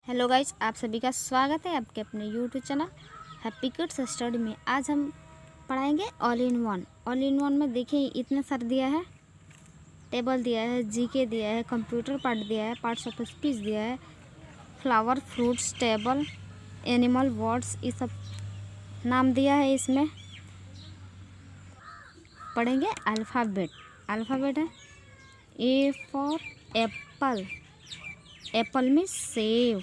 Hello guys, आप सभी का स्वागत है आपके अपने YouTube channel happy kids study में। आज हम पढ़ाएंगे all in one. All in one में देखिए इतना सारा दिया है, टेबल दिया है, जीके दिया है, कंप्यूटर पार्ट दिया है, पार्ट्स ऑफ स्पीच दिया है, flower, fruits, table, animal, words, ये सब नाम दिया है। इसमें पढ़ेंगे अल्फ़ाबेट। अल्फ़ाबेट है A for apple, apple means सेब।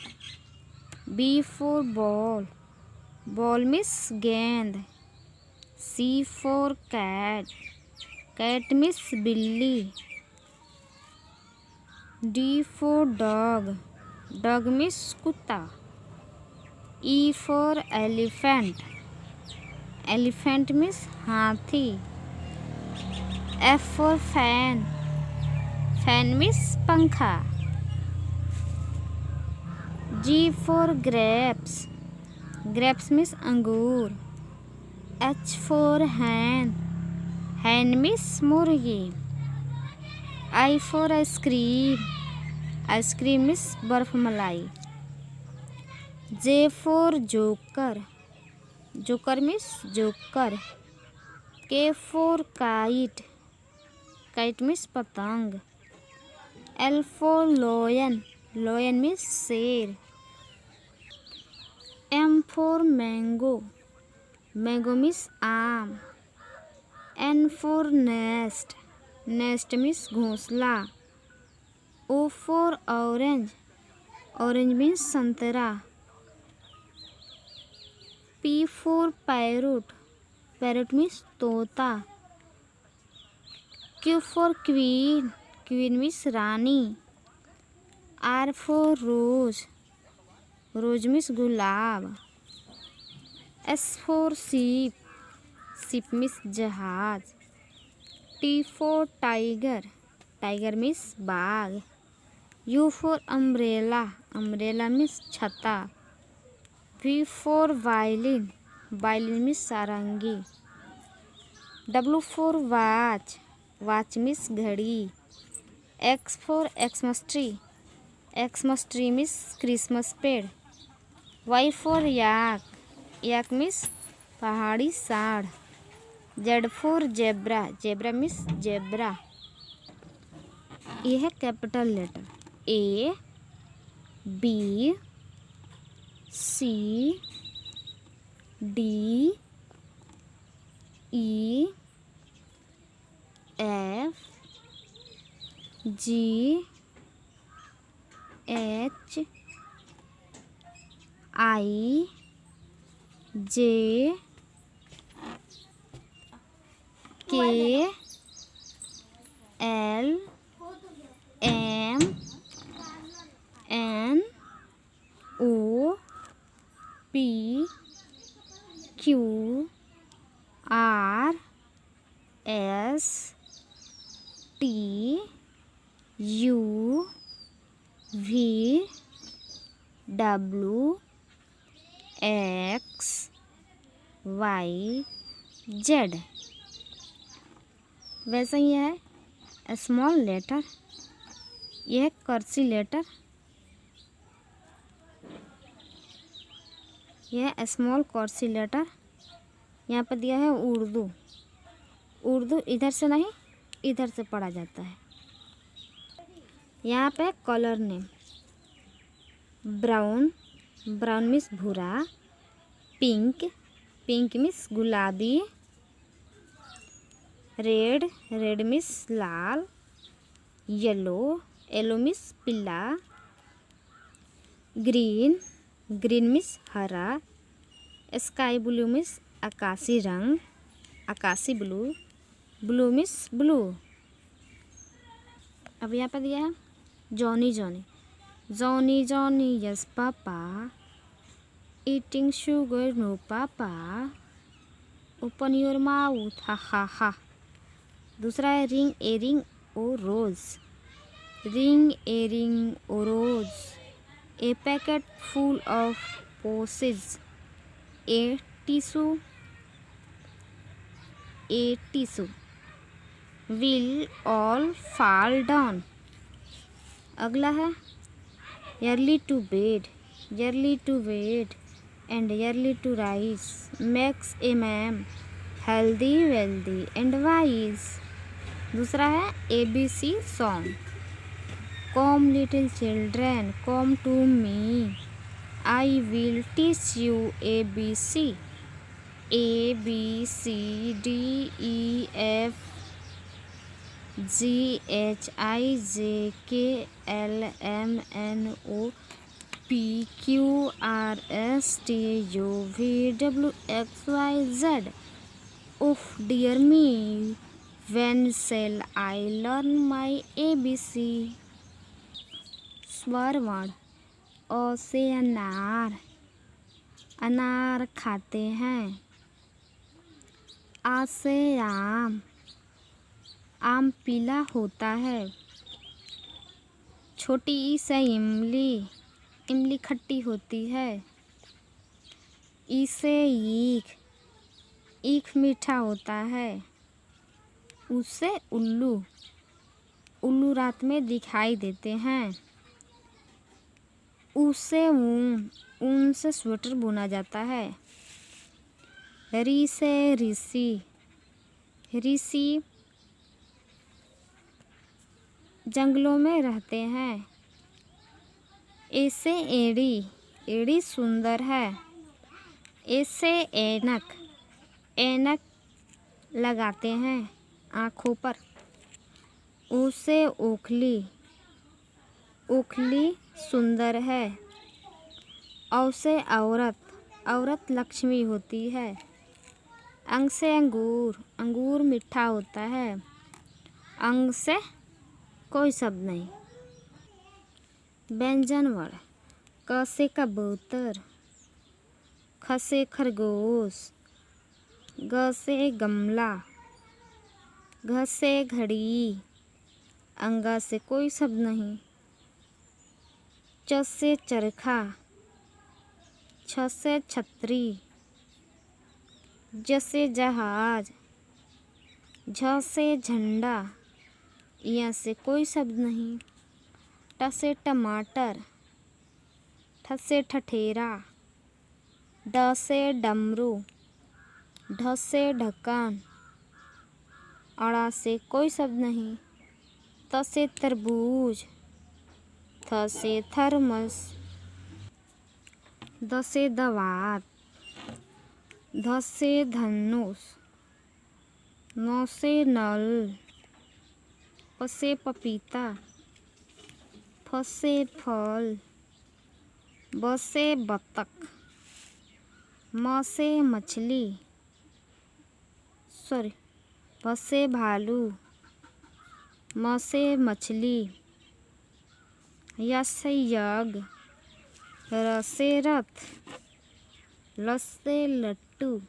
B for ball, ball means गेंद। C for cat, cat means बिल्ली। D for dog, dog means कुत्ता। E for elephant, elephant means हाथी। F for fan, fan means पंखा। G for grapes, grapes means अंगूर। H for hen, hen means मुर्गी। I for ice cream, ice cream means बर्फ मलाई। J for joker, joker means joker. K for kite, kite means पतंग। L for lion, lion means शेर। M for mango, mango means आम। N for nest, nest means घोंसला। O for orange, orange means संतरा। P for parrot, parrot means तोता। Q for queen, queen means रानी। R for rose, rose means गुलाब। S for ship, ship means जहाज। T for tiger, tiger means बाघ। U for umbrella, umbrella means छता। V for violin, violin means सारंगी। W for watch, watch means घड़ी। X for Xmas tree, Xmas tree means Christmas पेड़। Y for yak, yak means पहाड़ी सांड। Z for zebra, zebra means zebra. ये है capital letter A, B, C, D, E, F, G, H, I, J, K, L, M, N, O, P, Q, R, S, T, U, V, W, X, Y, Z. वैसे ही है small letter, यह है कर्सी letter, यह है small कर्सी letter. यहाँ पर दिया है उर्दू, उर्दू इधर से नहीं इधर से पढ़ा जाता है। यहाँ पे colour name brown, brown means भूरा। पिंक, पिंक मीन्स गुलाबी। रेड, रेड मीन्स लाल। येलो, येलो मीन्स पीला। ग्रीन, ग्रीन मीन्स हरा। स्काई ब्लू मीन्स आकाशी रंग, आकाशी ब्लू। Blue means blue. अब यहाँ पर दिया है Johnny, Johnny, Johnny Johnny yes papa, eating sugar no papa, open your mouth ha ha ha. दूसरा है ring a ring o rose, ring a ring o rose. A packet full of posies, a tissue, a tissue. Will all fall down. अगला है early to bed, early to bed and early to rise makes a man healthy, wealthy and wise. दूसरा है ABC song. Come little children, come to me, I will teach you ABC. A B C D E F G H I J K L M N O P Q R S T U V W X Y Z. Oh dear me, when shall I learn my ABC? स्वर वर्ण। अ से अनार, अनार खाते हैं। आ से आम, आम पीला होता है। छोटी ई से इमली, इमली खट्टी होती है। ई से ईख, ईख मीठा होता है। उ से उल्लू, उल्लू रात में दिखाई देते हैं। ऊ से ऊन, ऊन से स्वेटर बुना जाता है। री से ऋषि, ऋषि जंगलों में रहते हैं। ए से एड़ी, एड़ी सुंदर है। ए से ऐनक, ऐनक लगाते हैं आँखों पर। ओ से ओखली, ओखली सुंदर है। औ से औरत, औरत लक्ष्मी होती है। अंग से अंगूर, अंगूर मीठा होता है। अंग से कोई शब्द नहीं। व्यंजन वर्ण। क से कबूतर, ख से खरगोश, ग से गमला, घ से घड़ी, अंगा से कोई शब्द नहीं। च से चरखा, छ से छतरी, ज से जहाज, झ से झंडा, यहाँ से कोई शब्द नहीं। ट से टमाटर, ठ से ठठेरा, ड से डमरू, ढ से ढक्कन, अड़ा से कोई शब्द नहीं। त से तरबूज, थ से थर्मस, द से दवात, ध से धनुष, न से नल, प से पपीता, फ से फल, ब से बतख, म से मछली, भ से भालू, म से मछली, य से यज्ञ, र से रथ, ल से लट्टू,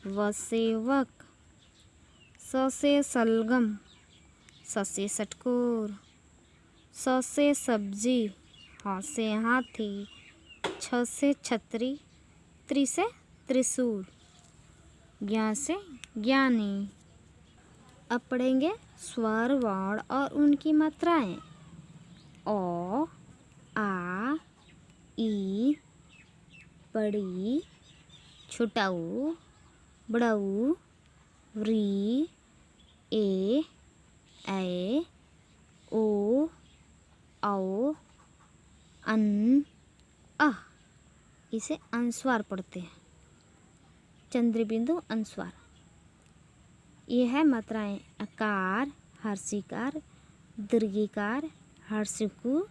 व से वक, स से सलगम, स से षटकोर, स से सब्जी, ह से हाथी, छ से छतरी, त्रि से त्रिशूल, ज्ञ से ज्ञानी। अब पढ़ेंगे स्वर वर्ण और उनकी मात्राएं। ओ, आ, ई, बड़ी, छोटा ऊ, बड़ा ऊ, री, ए, ऐ, ओ, औ, अन, अह। इसे अनुस्वार पढ़ते हैं। चंद्रबिंदु अनुस्वार। ये है मात्राएं। अकार, हर्षिकार, दीर्घिकार, हर्षिकु,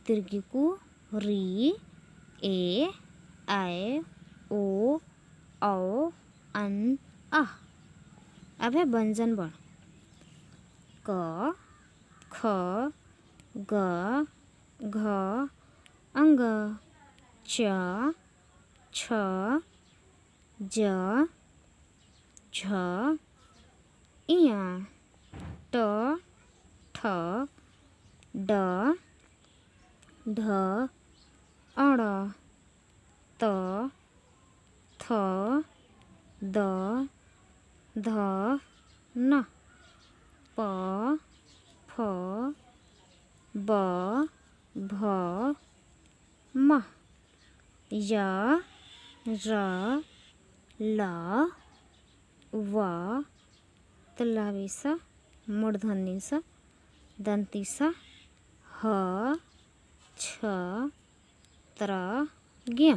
दीर्घिकु, री, ए, ऐ, ओ, औ, अन, अह। अब है व्यंजन वर्ण। क, ख, ग, घ, अंग, च, छ, ज, झ, इया, ट, ठ, ड, ढ, अड़, त, थ, द, ध, न, प, फ, ब, भ, म। य र ल व तलावी सा मूर्धन्य सा दंती सा ह छ त्र ज्ञ।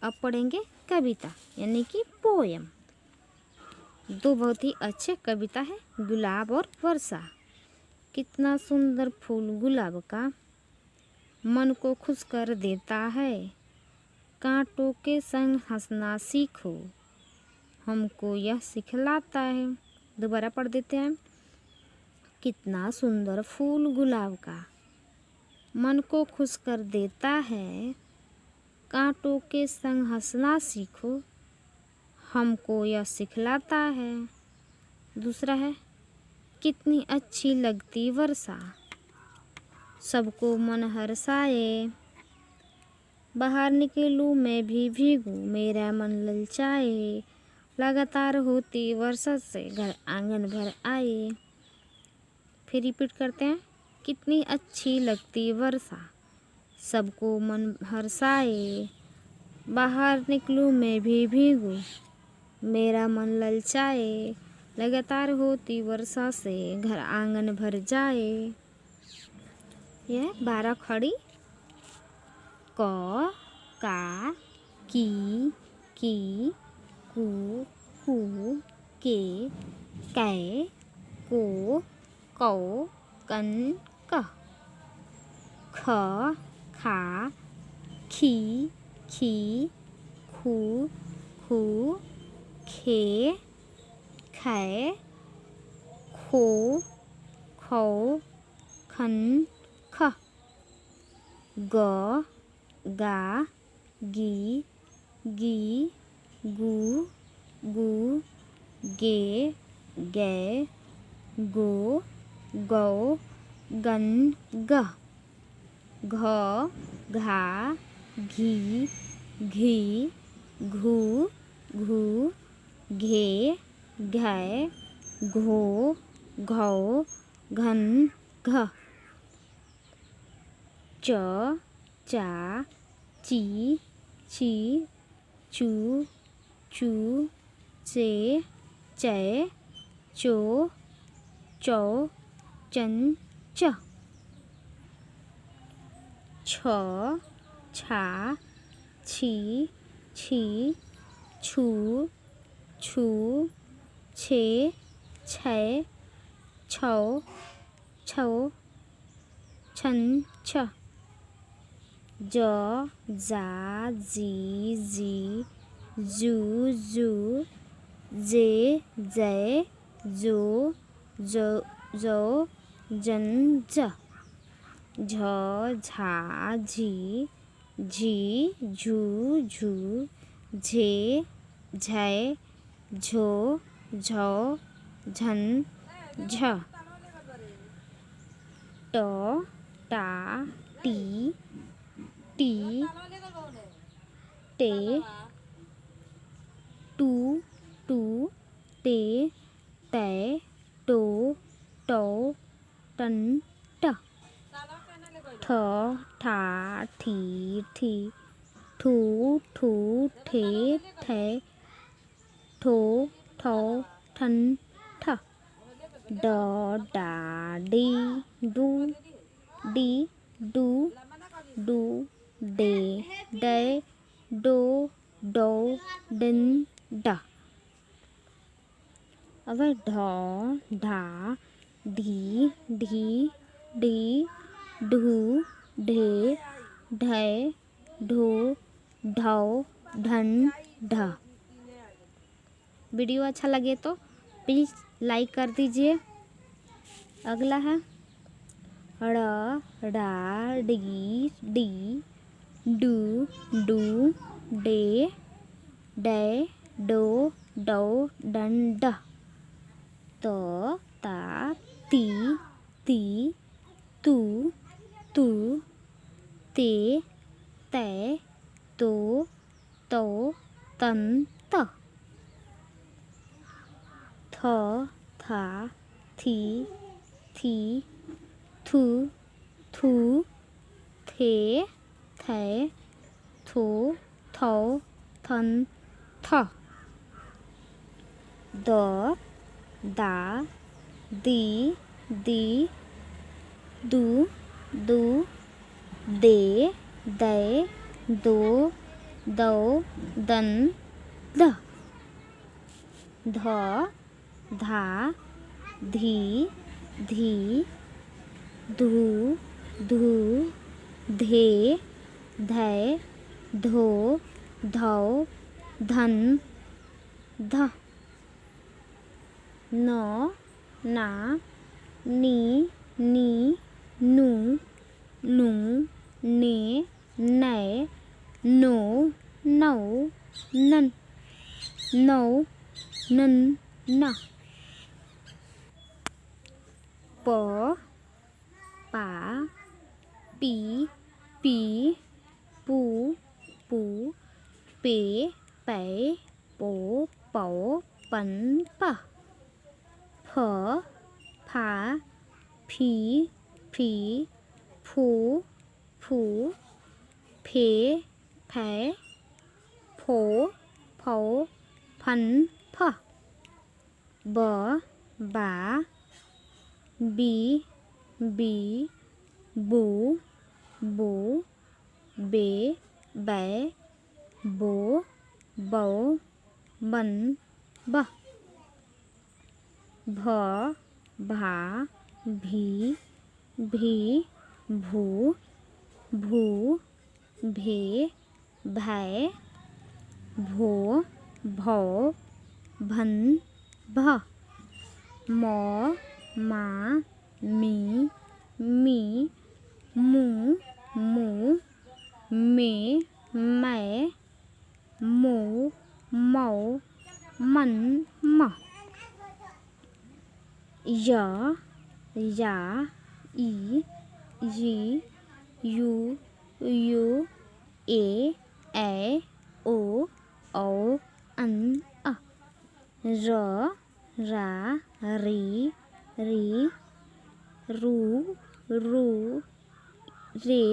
अब पढ़ेंगे कविता यानी कि पोयम। दो बहुत ही अच्छे कविता है, गुलाब और वर्षा। कितना सुंदर फूल गुलाब का मन को खुश कर देता है। कांटों के संग हंसना सीखो, हमको यह सिखलाता है। दोबारा पढ़ देते हैं। कितना सुंदर फूल गुलाब का मन को खुश कर देता है। कांटों के संग हंसना सीखो, हमको यह सिखलाता है। दूसरा है, कितनी अच्छी लगती वर्षा, सबको मन हर्षाए। बाहर निकलूं मैं भी भीगूं, मेरा मन ललचाए। लगातार होती वर्षा से घर आंगन भर आए। फिर रिपीट करते हैं। कितनी अच्छी लगती वर्षा, सबको मन हर्षाए। बाहर निकलूं मैं भी भीगूं, मेरा मन ललचाए। लगातार होती वर्षा से घर आंगन भर जाए। यह 12 खड़ी। क का की कू कू के कै को कौ कन क। ख खा खी खू खू खे खे खो खौ खन ख। ग गा गी गू गू गे गे गो गौ गन ग। घ घा घी घी घू घू घे घै घो घौ घन घ। च चा ची ची चू चू चे चै चो चौ चन च। छ छा छी छी छू छू छे छै छौ छौ छन छ। ज जा जी जी जू जू जे जै जो जो जन ज। झ झा झी झी झू झू झे झै झो झौ झन झ। ट टा टी टी टे टू टू टे तै टो टौ टन ट। ठ ठा ठी ठी ठू ठू ठे ठै ठो ठौ ठन ठ। ड डा डी डू डी डू डू डे डै डो डौ डिन ड। अब ढ ढा ढी ढी ढी ढू ढे ढै ढो ढौ ढन ढ। वीडियो अच्छा लगे तो प्लीज़ लाइक कर दीजिए। अगला है ड़ डा डी डी डू डू डे डै डो डौ डन ड। त ता ती ती तू तू ते तै तो तौ तन त। थ था थी थी थू थू थे थै थू थौ थन थ द दा दी दी दू दू दे दे दो दो दन द ध धा धी धी धू धू धे धै धो धौ धन ध न ना नी नी नू नू ने नै नो नौ नन नौ नन न प पा पी पी पू पू पे पै पो पौ पन प फ फा फी फी फू फू फे फै फो फौ फन फ ब बा बी बी बू बू बे बै बो बौ बन ब भ भा भी भी भू भू भे भै भो भौ भन भ म मा मी मी मू मू मे मै मो मौ मन म य या ई यी यू यू ए ओ औ अन अ र रा री री रू रू रे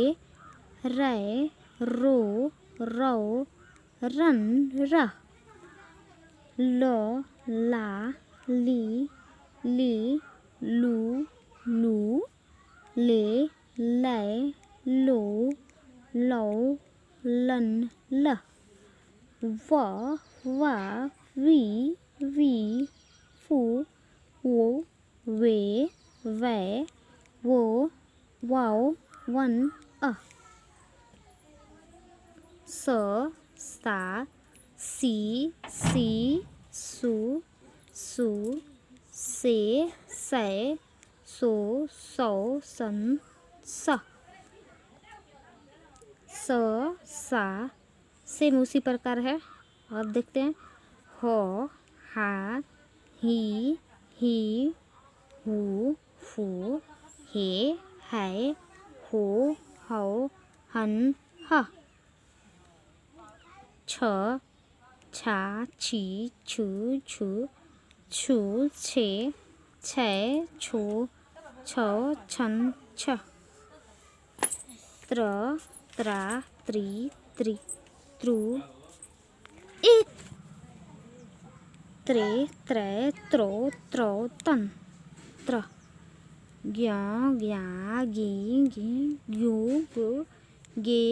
रै रो रौ रन र ल ला ली ली लू लू ले लै लो लौ लन ल व वा वी वी फू वो वे वै वो वाओ वन अ स सा सी सी सु सु से सै सो सौ सन स स सा सेम उसी प्रकार है। अब देखते हैं हो हा ही हू फू हे है हो हौ हन ह छ छा छी छु छु छु छे छै छो छौ छन छ त्र त्रा त्रि त्रि त्रु इ त्रे त्रै त्रो त्रौ तन त्र ज्ञ ज्ञा गी घी ग्यू गु गे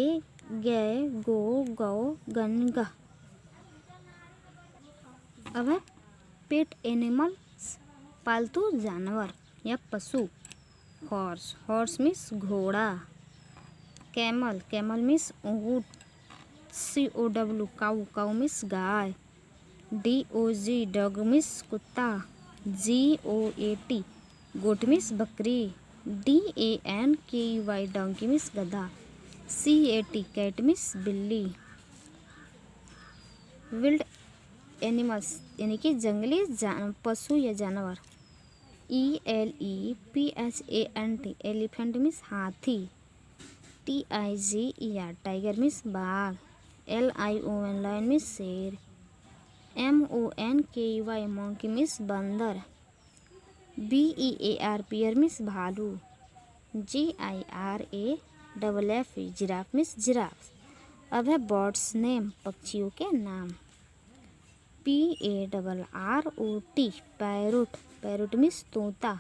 गै गो गौ गन ग। अब है पेट एनिमल्स पालतू जानवर या पशु। हॉर्स हॉर्स मीन्स घोड़ा। कैमल कैमल मीन्स ऊँट। COW काऊ काऊ मीन्स गाय। DOG डॉग मीन्स कुत्ता। GOAT गोट मीन्स बकरी। DANKEY डोंकी मीन्स गधा। CAT कैट मीन्स बिल्ली। विल्ड एनिमल्स यानी कि जंगली पशु या जानवर। ELEPHANT एलिफेंट मीन्स हाथी। TIGER टाइगर मीन्स बाघ। LION लायन मीन्स शेर। MONKEY मोंकी मीन्स बंदर। BEAR बियर मीन्स भालू। GIRAFF giraffe means giraffe. अब है बर्ड्स नेम, पक्षियों के नाम। PARROT पैरोट, पैरोट मीन्स तोता।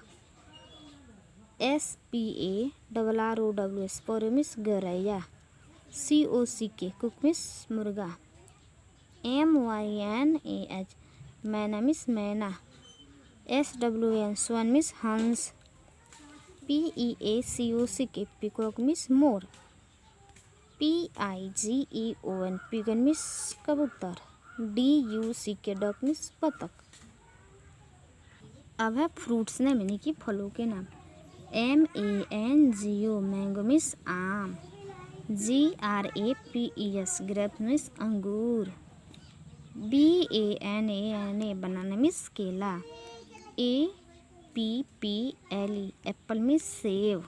SPARROW स्पैरो मीन्स गौरैया। COCK कुक मीन्स मुर्गा। MYNAH मैना मीन्स मैना। SWN स्वन मीन्स हंस। PEACOCK peacock means more. PIGEON pigeon means कबूतर। DUCK डक मीन्स बतख। अब है फ्रूट्स नेम यानी कि फलों के नाम। MANGO मैंगो मीन्स आम। GRAPES ग्रेप्स मीन्स अंगूर। BANANA बनाना मीन्स केला। APPLE एप्पल मीन्स सेब।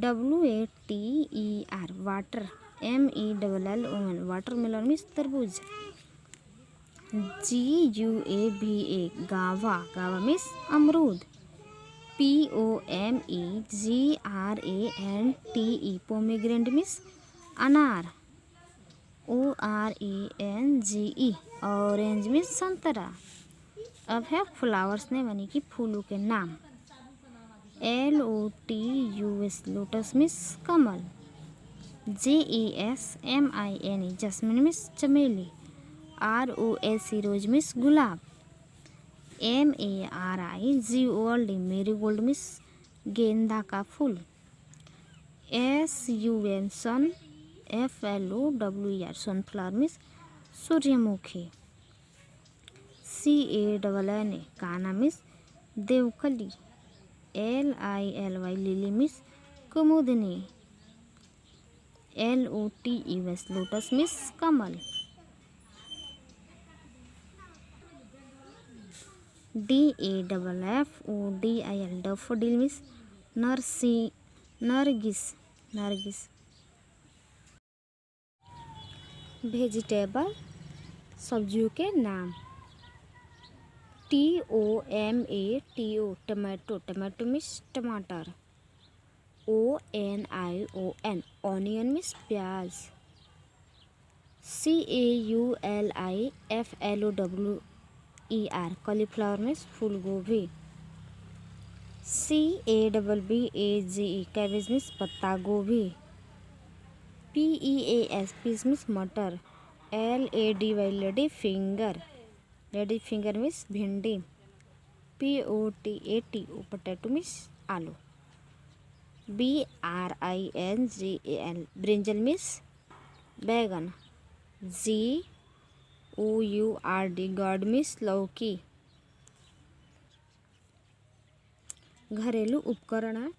WATER water. MELLON watermelon means तरबूज। GUAVA गावा, गावा मीन्स अमरूद। POMEGRANTE पोमेग्रेनेट मीन्स अनार। ORANGE ऑरेंज मीन्स संतरा। अब है फ्लावर्स ने यानी कि फूलों के नाम। LOTUS लोटस मीन्स कमल। JASMINE जस्मिन मीन्स चमेली। ROSE रोज मीन्स गुलाब। MARIGOLD मेरीगोल्ड मीन्स गेंदा का फूल। SUN sun. FLOWER sunflower means सूर्यमुखी। CANNA काना मीन्स देवकली। LILY लिली मीन्स कुमुदनी। LOTUS लोटस मीन्स कमल। DAFFODIL डैफोडिल मीन्स नरगिस, नरगिस। वेजिटेबल सब्जियों के नाम। TOMATO टमाटो, टमाटो मीन्स टमाटर। ONION ऑनियन मीन्स प्याज। CAULIFLOWER कॉलीफ्लावर मीन्स फूल गोभी। CABBAGE कैबेज मीन्स पत्ता गोभी। PEAS पीस मीन्स मटर। LADY lady finger, lady finger means भिंडी। POTATO पोटैटो मीन्स आलू। BRINJAL ब्रिंजल मीन्स बैगन। GOURD गॉड मीन्स लौकी। घरेलू उपकरण है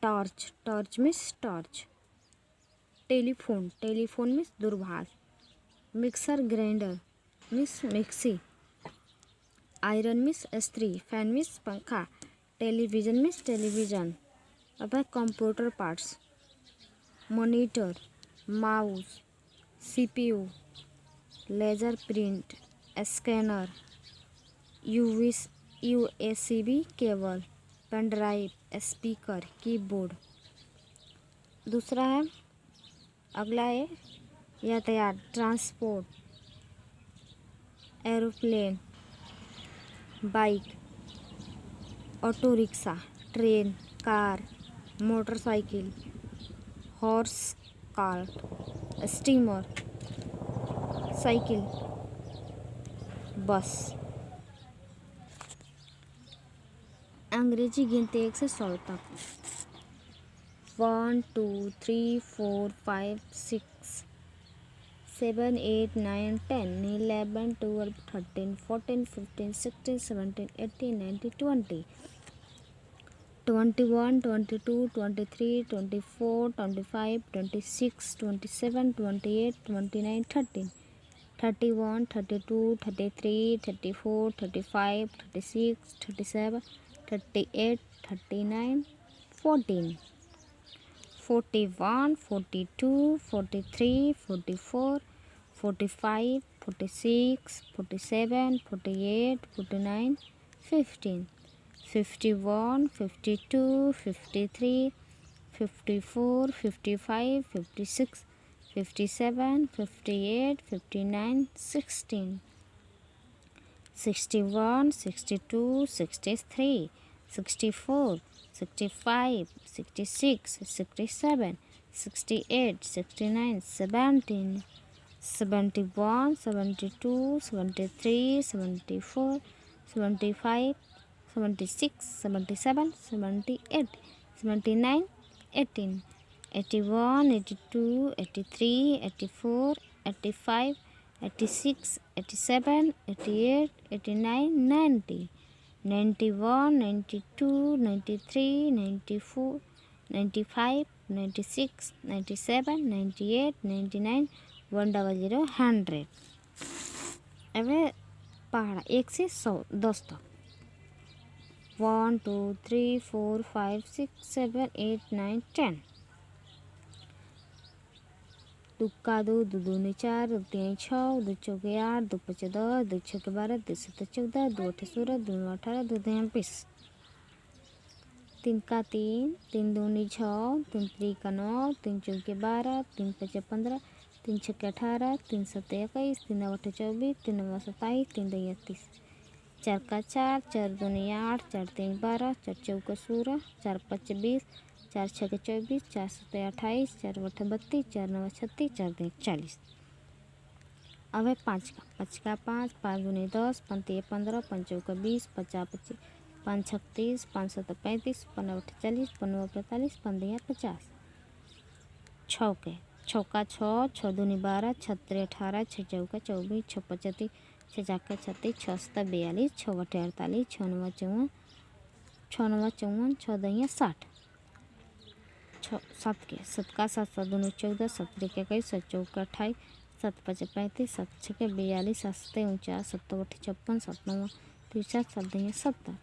torch, torch means torch. Telephone, telephone means दूरभाष। Mixer grinder means mixie. Iron means इस्त्री। फैन मीन्स पंखा। Television means television. अब है computer parts. Monitor, mouse, CPU, laser print, scanner, USB cable, pen drive, speaker, keyboard. दूसरा है, अगला है यातायात, transport, aeroplane, bike, auto rickshaw, train, car, motorcycle, horse cart, steamer, cycle, बस। अंग्रेजी गिनती 1 से 100 तक। 1 2 3 4 5 6 7 8 9 10 11 12 13 14 15 16 17 18 19 20 21 22 23 24 25 26 27 28 29 30 31 32 33 34 35 36 37 38 39 14 41 42 43 44 45 46 47 48 49 15 51 52 53 54 55 56 57, 58, 59, 16, 61, 62, 63, 64, 65, 66, 67, 68, 69, 17, 71, 72, 73, 74, 75, 76, 77, 78, 79, 18, 81, 82, 83, 84, 85, 86, 87, 88, 89, 90, 91, 92, 93, 94, 95, 96, 97, 98, 99, 100, 100। હવે પહાડા 1 से 100 10 तक 1 2 3 4 5 6 7 8 9 10 तुक्का 2 2 दूनी 4 2 3 6 2 चौके 8 2 5 10 2 6 12 2 7 14 2 8 16 2 9 18 2 10 20 3 का 3 3 दूनी 6 3 3 का 9 3 चौके 12 3 5 15 3 6 18 3 7 21 3 9 24 3 9 27 3 2 30 4 का 4 4 दूनी 8 4 3 12 4 चौका 16 4 5 20 4 6 24 4 7 28 4 8 32 4 9 36 4 2 40। अब है 5 का 5 5 दूनी 10 5 3 15 5 चौका 20 5 25 5 36 5 7 35 5 9 40 5 9 45 5 2 50। 6 का 6 6 दूनी 12 6 3 18 6 चौका 24 6 25 6 4 36 6 7 42 6 8 48 6 9 54 6 9 54 6 2 60। 7 का 7 7 दूनी 14 7 3 21 7 चौका 28 7 5 35 7 6 42 7 7 49 7 8 56 7 9 63 7 2 70।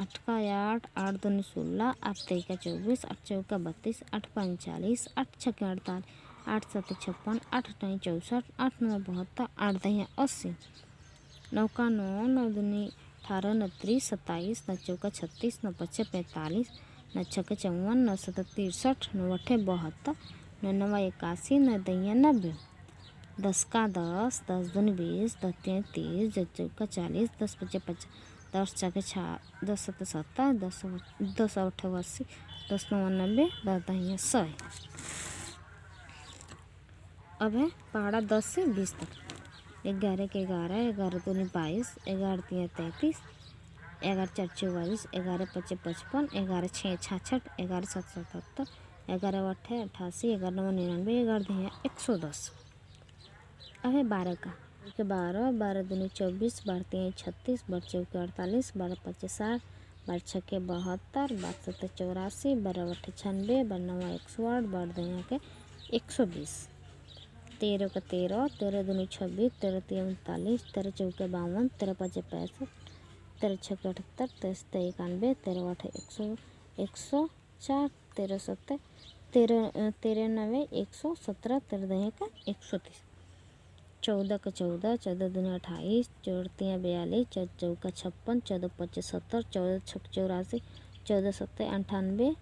8 का 8 8 दूनी 16 8 3 का 24 8 चौका 32 8 5 40 8 6 48 8 7 56 8 9 64 8 9 72 8 2 80। 9 का 9 9 दूनी 18 9 3 27 9 चौका 36 9 5 45 9 6 54 9 7 63 9 8 72 9 9 81 9 2 90। 10 का 10 10 दूनी 20 10 3 30 10 चौका 40 10 5 50 10 6 10 7 70 10 8 80 10 9 90 10 2 100। अब है पहाड़ा 10 से 20 तक 11 के 11 11 दूनी 22 11 3 33 11 4 44 11 5 55 11 6 66 11 7 77 11 8 88 11 9 99 11 2 110। अब है 12 का 12 12 दूनी 24 12 3 36 12 चौके 48 12 5 60 12 6 72 12 7 84 12 8 96 12 9 108 12 2 के 120। 13 का 13 13 दूनी 26 13 3 39 13 चौके 52 13 5 65 13 6 78 13 7 91 13 8 104 13 7 13 9 117 13 2 का 130। 14 का 14 14 दूनी 28 14 3 42 14 चौका 56 14 5 70 14 6 84 14 7 98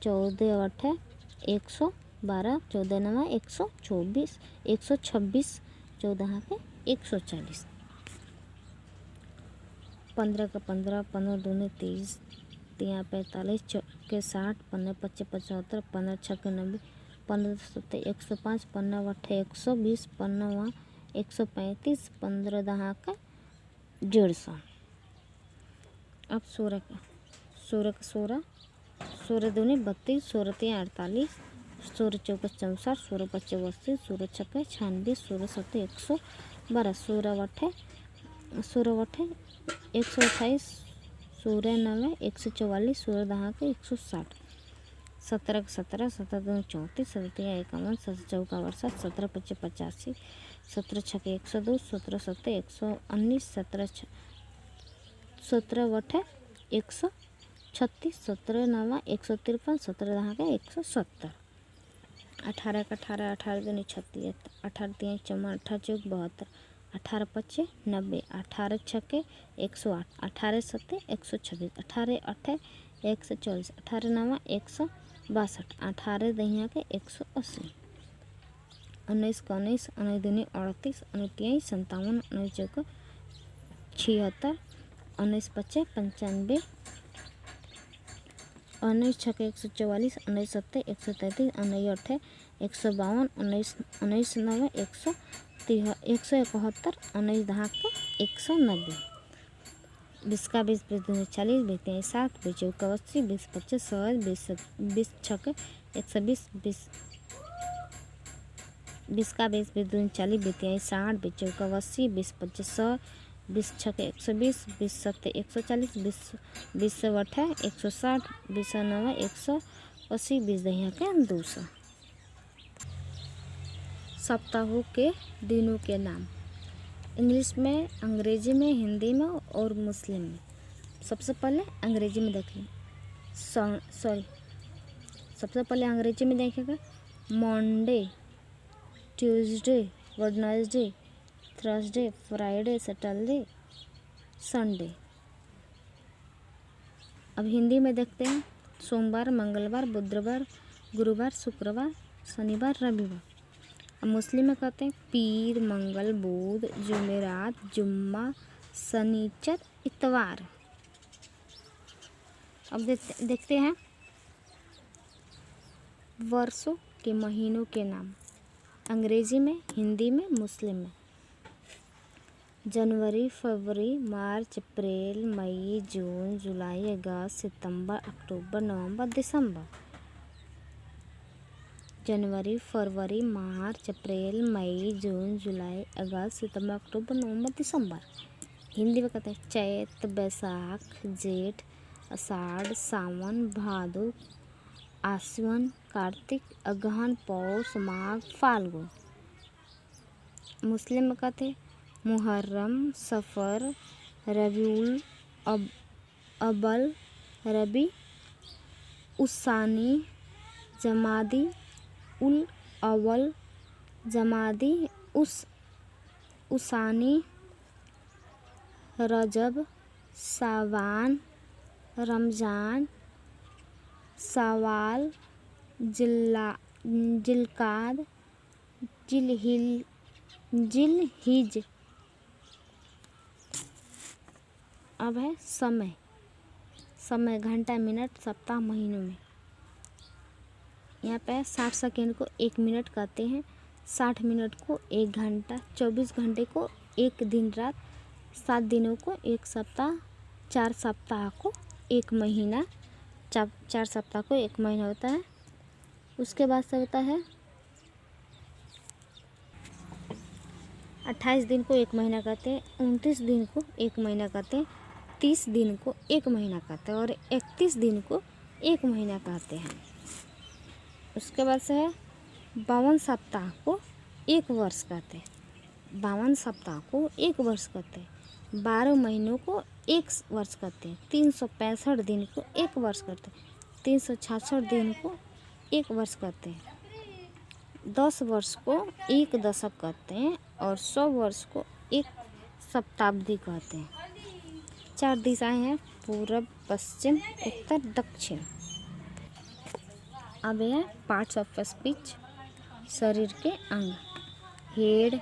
14 8 112 14 9 124 126 14 के 140। 15 का 15 15 दूनी 30 3 45 चौके 60 15 5 75 15 6 90 15 7 105 15 8 120 15 135 15 10 का 150। अब 16 का 16 दूनी 32 16 3 48 16 चौका 64 16 5 80 16 6 96 16 7 112 16 8 128 16 9 144 16 10 के 160। 17 17 17 दूनी 34 17 51 17 चौका 62 17 5 85 17 6 102 17 7 119 17 8 136 17 9 153 17 10 के 170। 18 का 18 18 दूनी 36 18 3 54 18 चौक 72 18 5 90 18 6 108 18 7 126 18 8 140 18 9 162 18 दहिया के 180। 19 का 19, 19 दूनी 38, 19 तिहाई 57, 19 चौका 76, 19 पच्चे 95, 19 छक्के 144, 19 सत्ते 133, 19 अट्ठे 152, 19 नवे 171, 19 दहाक 190। 20 का 20, 20 दूनी 40, 20 तिहाई 60, 20 चौका 80, 20 पच्चे 100, 20 छक्के 120, 20 का 20, 20 दूनी 40, 20 तिहाई 60, 20 चौका 80, 20 पच्चे 100, 20 छक्के 120, 20 सत्ते 140, 20 सौ अट्ठे 160, 20 सौ नवे 180, 20 दहिया के 200। सप्ताहों के दिनों के नाम इंग्लिश में, अंग्रेजी में, हिंदी में और मुस्लिम में। सबसे पहले अंग्रेजी में देखिए, सबसे पहले अंग्रेजी में देखिएगा Monday, Tuesday, Wednesday, Thursday, Friday, Saturday, Sunday. अब हिंदी में देखते हैं सोमवार, मंगलवार, बुधवार, गुरुवार, शुक्रवार, शनिवार, रविवार। अब मुस्लिम में कहते हैं पीर, मंगल, बुध, जुमेरात, जुम्मा, शनिचर, इतवार। अब देखते हैं वर्षों के महीनों के नाम अंग्रेजी में, हिंदी में, मुस्लिम में। जनवरी, फरवरी, मार्च, अप्रैल, मई, जून, जुलाई, अगस्त, सितंबर, अक्टूबर, नवंबर, दिसंबर। जनवरी, फरवरी, मार्च, अप्रैल, मई, जून, जुलाई, अगस्त, सितंबर, अक्टूबर, नवंबर, दिसंबर। हिंदी में कहते हैं चैत, बैसाख, जेठ, आषाढ़, सावन, भादो, आश्विन, कार्तिक, अगहन, पौष, माघ, फाल्गुन। मुस्लिम में कहते हैं मुहर्रम, सफ़र, रबीउल अव्वल, रबी उसानी, जमादी उल अव्वल, जमादी उसानी, रजब, सावान, रमज़ान, सवाल, जिलकाद, जिलहिज। अब है समय, घंटा, मिनट, सप्ताह, महीनों में। यहाँ पे 60 सेकेंड को 1 मिनट कहते हैं, 60 मिनट को 1 घंटा, 24 घंटे को 1 दिन रात, 7 दिनों को 1 सप्ताह, 4 सप्ताह को 1 महीना, 4 सप्ताह को 1 महीना होता है। उसके बाद से होता है 28 दिन को 1 महीना कहते हैं, 29 दिन को 1 महीना कहते हैं, 30 दिन को 1 महीना कहते हैं और 31 दिन को 1 महीना कहते हैं। उसके बाद से है 52 सप्ताह को 1 वर्ष कहते हैं, 52 सप्ताह को 1 वर्ष कहते हैं। 12 महीनों को 1 वर्ष कहते हैं। 365 दिन को 1 वर्ष कहते हैं। 366 दिन को 1 वर्ष कहते हैं। 10 वर्ष को 1 दशक कहते हैं और 100 वर्ष को 1 शताब्दी कहते हैं। 4 दिशाएं हैं पूरब, पश्चिम, उत्तर, दक्षिण। अब है पार्ट्स ऑफ स्पीच, शरीर के अंग। हेड,